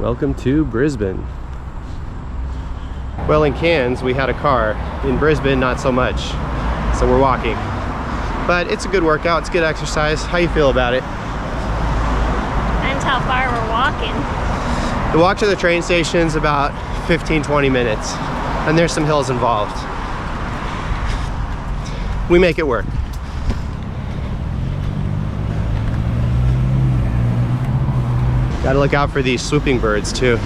Welcome to Brisbane. Well, in Cairns we had a car. In Brisbane, not so much. So we're walking. But it's a good workout, it's good exercise. How you feel about it? Depends how far we're walking. The walk to the train station's about 15-20 minutes. And there's some hills involved. We make it work. Gotta look out for these swooping birds too.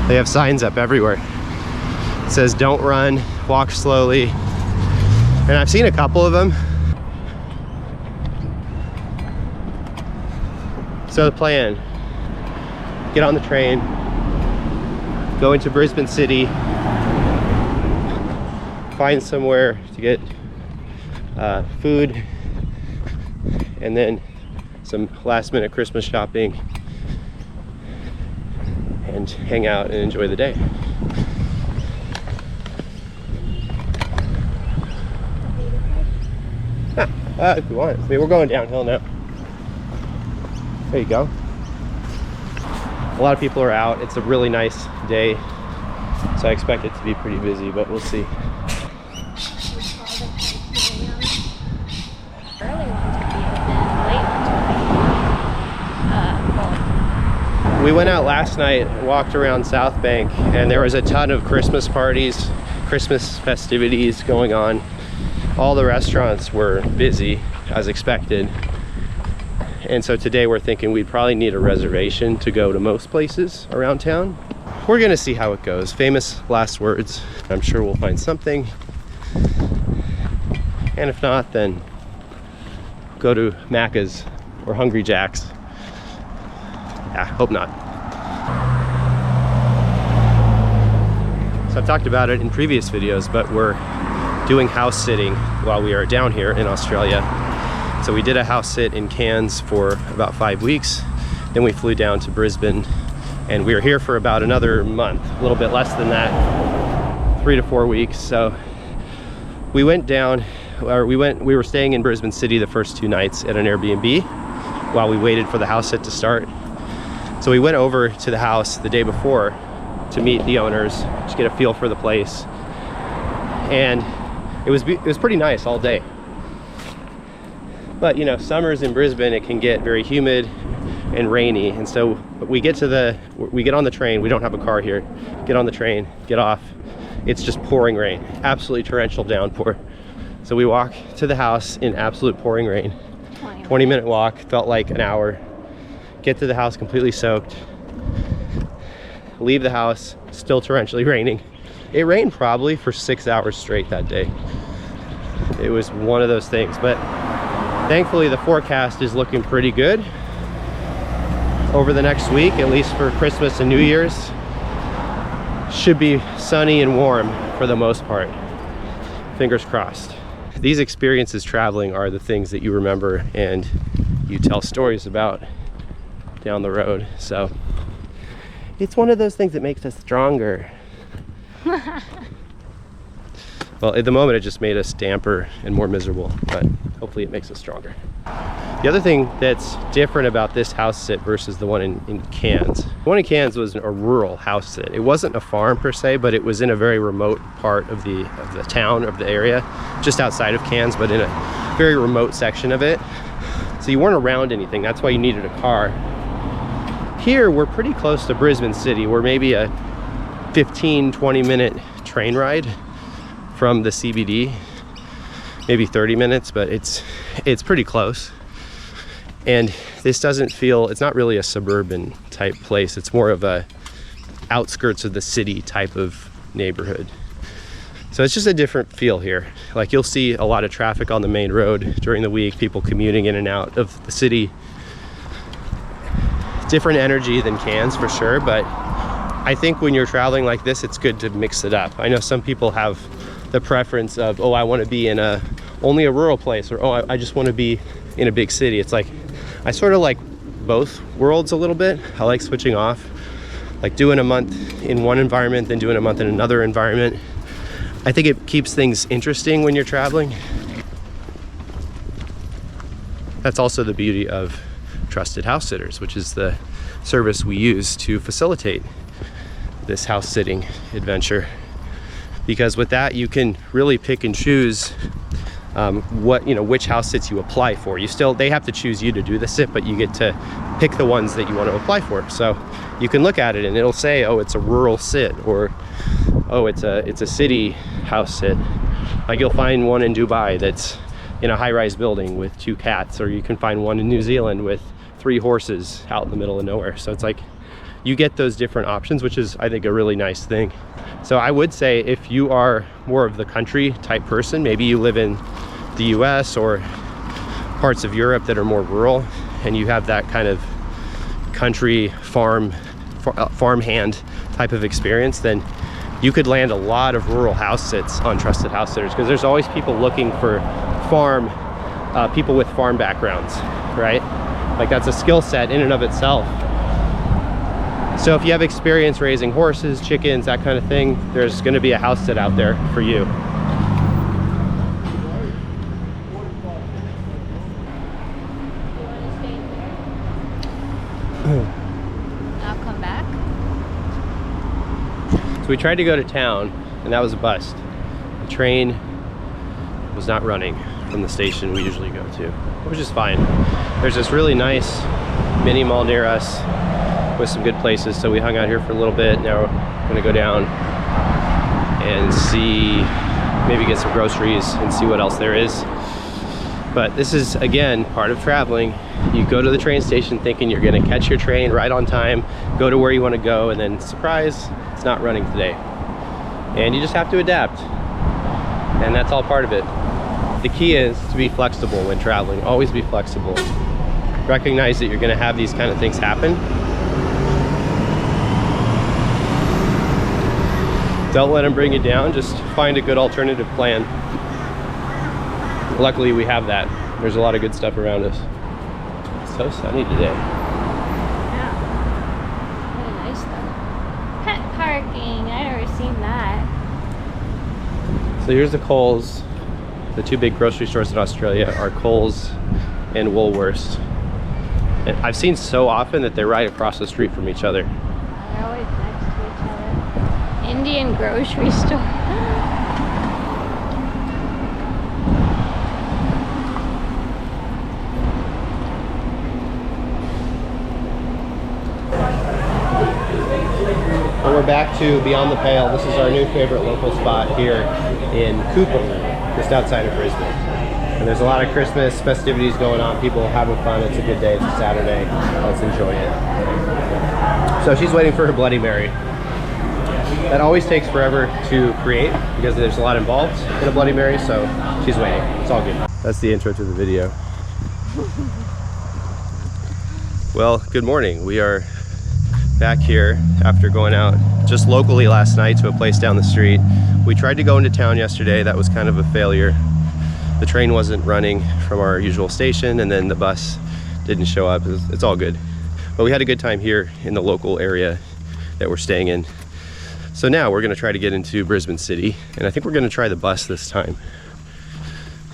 They have signs up everywhere. It says don't run, walk slowly. And I've seen a couple of them. So the plan, get on the train, go into Brisbane City, find somewhere to get food, and then some last minute Christmas shopping and hang out and enjoy the day. If you want. I mean, we're going downhill now. There you go. A lot of people are out. It's a really nice day, so I expect it to be pretty busy, but we'll see. We went out last night, walked around Southbank, and there was a ton of Christmas parties, Christmas festivities going on. All the restaurants were busy, as expected. And so today we're thinking we'd probably need a reservation to go to most places around town. We're gonna see how it goes. Famous last words. I'm sure we'll find something. And if not, then go to Macca's or Hungry Jack's. Yeah, hope not. So I've talked about it in previous videos, but we're doing house sitting while we are down here in Australia. So we did a house sit in Cairns for about 5 weeks. Then we flew down to Brisbane and we were here for about another month, a little bit less than that, 3 to 4 weeks. So we went down, or we were staying in Brisbane City the first 2 nights at an Airbnb while we waited for the house sit to start. So we went over to the house the day before to meet the owners, just get a feel for the place. And it was pretty nice all day. But you know, summers in Brisbane, it can get very humid and rainy. And so we get on the train, we don't have a car here, get on the train, get off, it's just pouring rain, absolutely torrential downpour. So we walk to the house in absolute pouring rain, 20-minute walk, felt like an hour. Get to the house completely soaked, leave the house, still torrentially raining. It rained probably for 6 hours straight that day. It was one of those things, but thankfully the forecast is looking pretty good over the next week, at least for Christmas and New Year's. Should be sunny and warm for the most part. Fingers crossed. These experiences traveling are the things that you remember and you tell stories about down the road. So it's one of those things that makes us stronger. Well, at the moment it just made us damper and more miserable, but hopefully it makes us stronger. The other thing that's different about this house sit versus the one in Cairns. The one in Cairns was a rural house sit. It wasn't a farm per se, but it was in a very remote part of the town, of the area, just outside of Cairns, but in a very remote section of it. So you weren't around anything. That's why you needed a car. Here, we're pretty close to Brisbane City. We're maybe a 15-20 minute train ride from the CBD, maybe 30 minutes, but it's pretty close. And this doesn't feel, it's not really a suburban type place. It's more of a outskirts of the city type of neighborhood. So it's just a different feel here. Like you'll see a lot of traffic on the main road during the week, people commuting in and out of the city. Different energy than Cairns for sure, but I think when you're traveling like this, it's good to mix it up. I know some people have the preference of, oh, I want to be in only a rural place, or oh, I just want to be in a big city. It's like, I sort of like both worlds a little bit. I like switching off, like doing a month in one environment, then doing a month in another environment. I think it keeps things interesting when you're traveling. That's also the beauty of Trusted House Sitters, which is the service we use to facilitate this house sitting adventure. Because with that, you can really pick and choose which house sits you apply for. They have to choose you to do the sit, but you get to pick the ones that you want to apply for. So you can look at it and it'll say, oh, it's a rural sit, or oh, it's a city house sit. Like you'll find one in Dubai that's in a high-rise building with 2 cats, or you can find one in New Zealand with 3 horses out in the middle of nowhere. So it's like you get those different options, which is, I think, a really nice thing. So I would say if you are more of the country type person, maybe you live in the US or parts of Europe that are more rural, and you have that kind of country farmhand type of experience, then you could land a lot of rural house sits on Trusted House Sitters, because there's always people looking for people with farm backgrounds, right? Like that's a skill set in and of itself. So if you have experience raising horses, chickens, that kind of thing, there's going to be a house sit out there for you. I'll come back. So we tried to go to town, and that was a bust. The train was not running from the station we usually go to, which is fine. There's this really nice mini mall near us with some good places, so we hung out here for a little bit. Now we're gonna go down and see, maybe get some groceries and see what else there is. But this is, again, part of traveling. You go to the train station thinking you're gonna catch your train right on time, go to where you wanna go, and then surprise, it's not running today. And you just have to adapt. And that's all part of it. The key is to be flexible when traveling. Always be flexible. Recognize that you're gonna have these kind of things happen. Don't let them bring you down, just find a good alternative plan. Luckily we have that. There's a lot of good stuff around us. It's so sunny today. Yeah. Really nice though. Pet parking, I've never seen that. So here's the Coles. The 2 big grocery stores in Australia are Coles and Woolworths. And I've seen so often that they're right across the street from each other. They're always next to each other. Indian grocery store. Well, we're back to Beyond the Pale. This is our new favorite local spot here in Cooper, just outside of Brisbane. And there's a lot of Christmas festivities going on. People having fun. It's a good day. It's a Saturday. Let's enjoy it. So she's waiting for her Bloody Mary. That always takes forever to create because there's a lot involved in a Bloody Mary, so she's waiting. It's all good. That's the intro to the video. Well, good morning. We are back here after going out just locally last night to a place down the street. We tried to go into town yesterday. That was kind of a failure. The train wasn't running from our usual station, and then the bus didn't show up. It's all good. But we had a good time here in the local area that we're staying in. So now we're gonna try to get into Brisbane City, and I think we're gonna try the bus this time.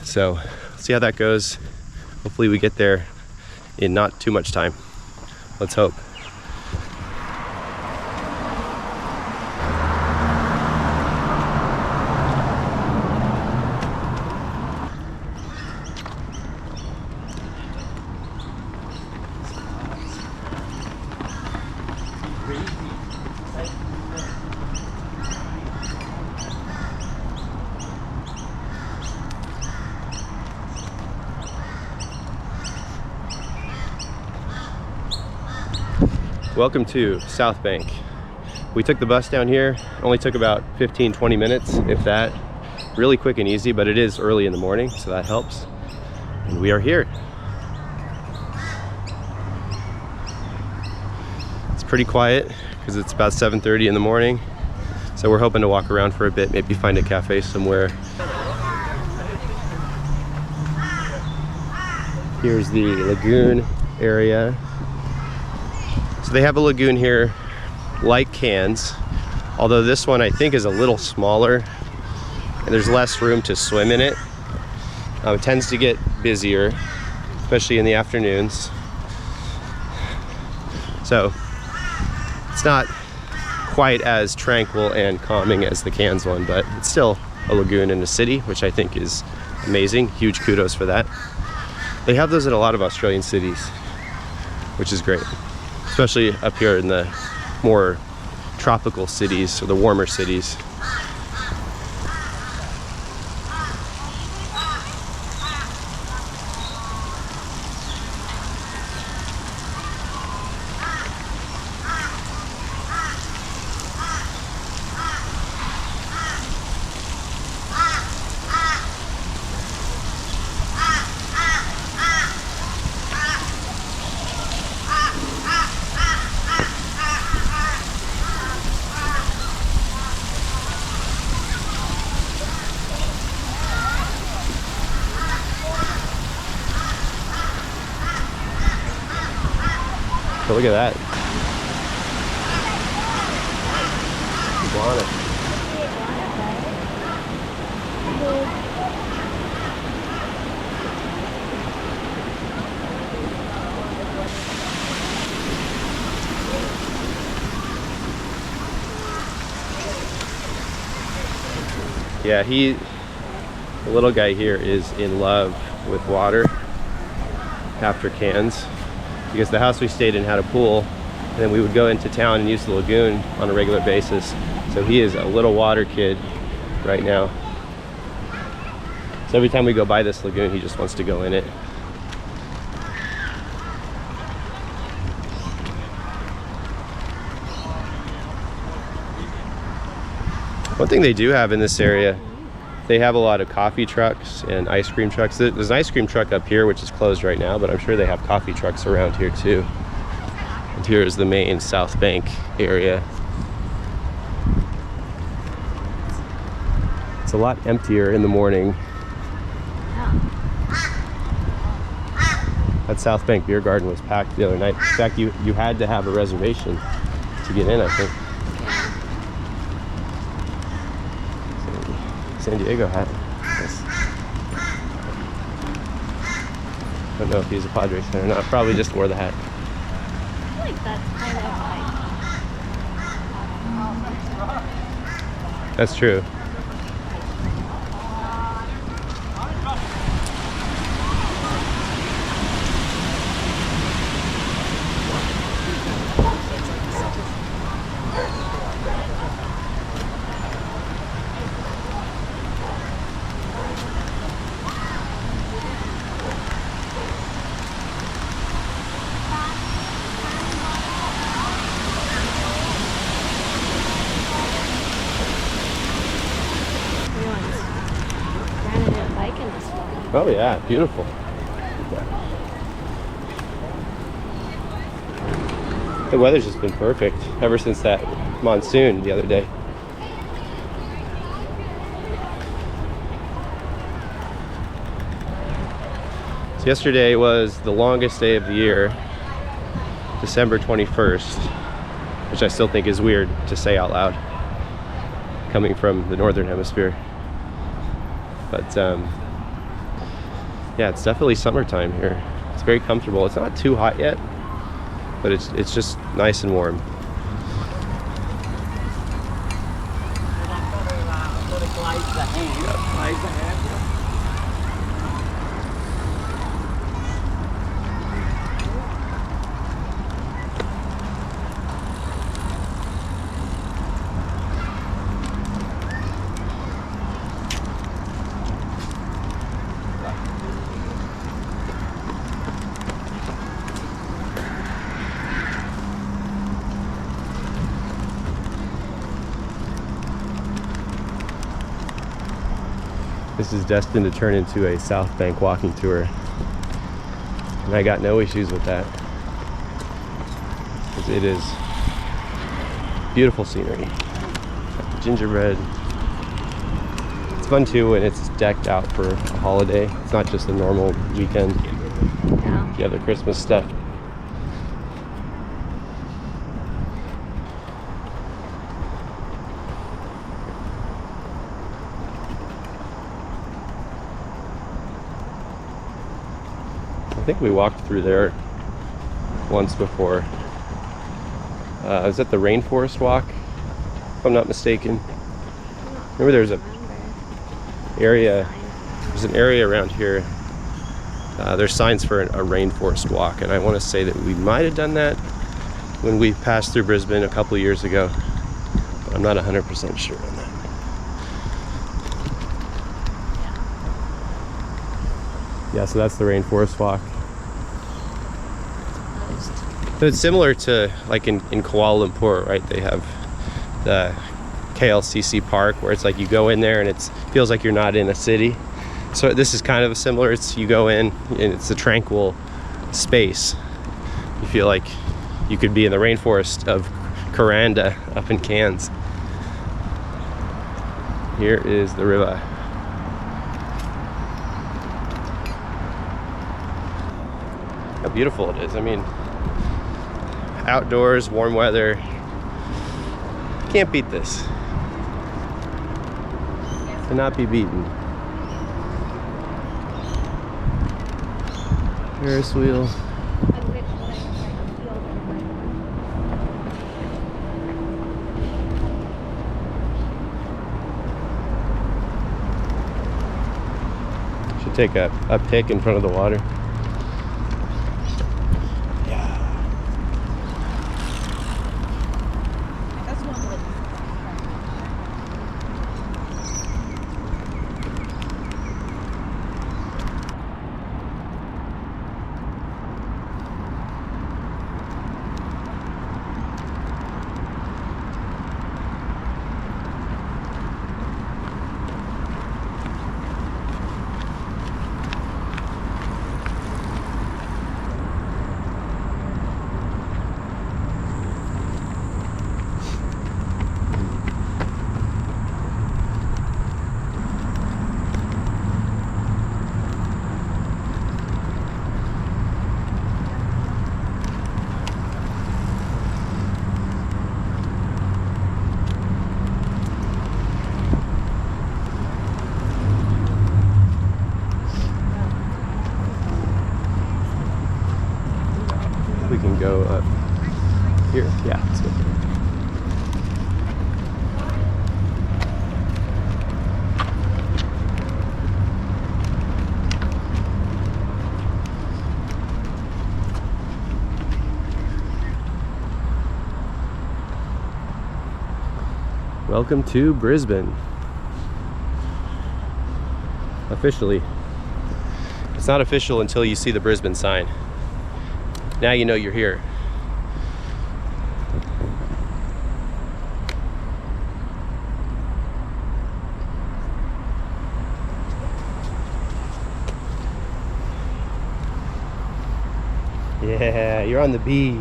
So let's see how that goes. Hopefully we get there in not too much time. Let's hope. Welcome to Southbank. We took the bus down here. Only took about 15-20 minutes, if that. Really quick and easy, but it is early in the morning, so that helps. And we are here. It's pretty quiet because it's about 7:30 in the morning. So we're hoping to walk around for a bit, maybe find a cafe somewhere. Here's the lagoon area. So they have a lagoon here like Cairns, although this one I think is a little smaller and there's less room to swim in it. It tends to get busier, especially in the afternoons. So it's not quite as tranquil and calming as the Cairns one, but it's still a lagoon in a city, which I think is amazing. Huge kudos for that. They have those in a lot of Australian cities, which is great, especially up here in the more tropical cities or the warmer cities. So look at that. Iguana. Yeah, the little guy here is in love with water after Cairns, because the house we stayed in had a pool, and then we would go into town and use the lagoon on a regular basis. So he is a little water kid right now. So every time we go by this lagoon, he just wants to go in it. One thing they do have in this area, they have a lot of coffee trucks and ice cream trucks. There's an ice cream truck up here, which is closed right now, but I'm sure they have coffee trucks around here too. And here is the main Southbank area. It's a lot emptier in the morning. That Southbank beer garden was packed the other night. In fact, you had to have a reservation to get in, I think. San Diego hat. Yes. I don't know if he's a Padres fan or not. Probably just wore the hat. I feel like that's kind of like... That's true. Oh yeah, beautiful. The weather's just been perfect ever since that monsoon the other day. So yesterday was the longest day of the year, December 21st, which I still think is weird to say out loud, coming from the northern hemisphere. But yeah, it's definitely summertime here. It's very comfortable. It's not too hot yet, but it's just nice and warm. This is destined to turn into a Southbank walking tour, and I got no issues with that, because it is beautiful scenery. Got the gingerbread. It's fun too when it's decked out for a holiday. It's not just a normal weekend. Yeah. You have the Christmas stuff. I think we walked through there once before. Is that the Rainforest Walk, if I'm not mistaken? Remember there's a area, there's an area around here. There's signs for a rainforest walk, and I want to say that we might have done that when we passed through Brisbane a couple of years ago, but I'm not 100% sure on that. Yeah, so that's the rainforest walk. So it's similar to like in Kuala Lumpur, right? They have the KLCC Park where it's like you go in there and it feels like you're not in a city. So this is kind of similar. It's you go in and it's a tranquil space. You feel like you could be in the rainforest of Kuranda up in Cairns. Here is the river. How beautiful it is. I mean, outdoors, warm weather. Can't beat this. Cannot be beaten. Ferris wheel. Should take a pic in front of the water. We can go up here. Yeah, let's go. Welcome to Brisbane. Officially. It's not official until you see the Brisbane sign. Now you know you're here. Yeah, you're on the B.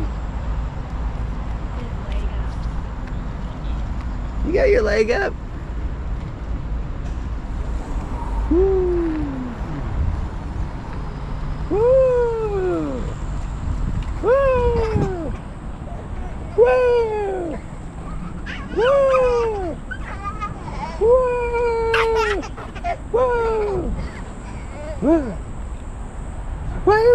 You got your leg up. Woo. Woo. Woo. Woo. Woo. Woo. Woo. Woo. Woo.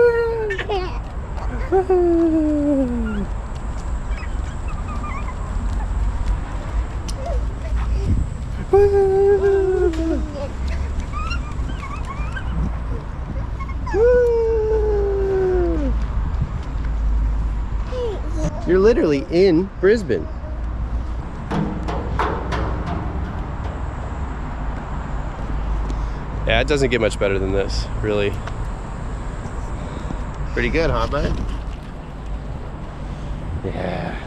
You're literally in Brisbane. Yeah, it doesn't get much better than this, really. Pretty good, huh, bud? Yeah.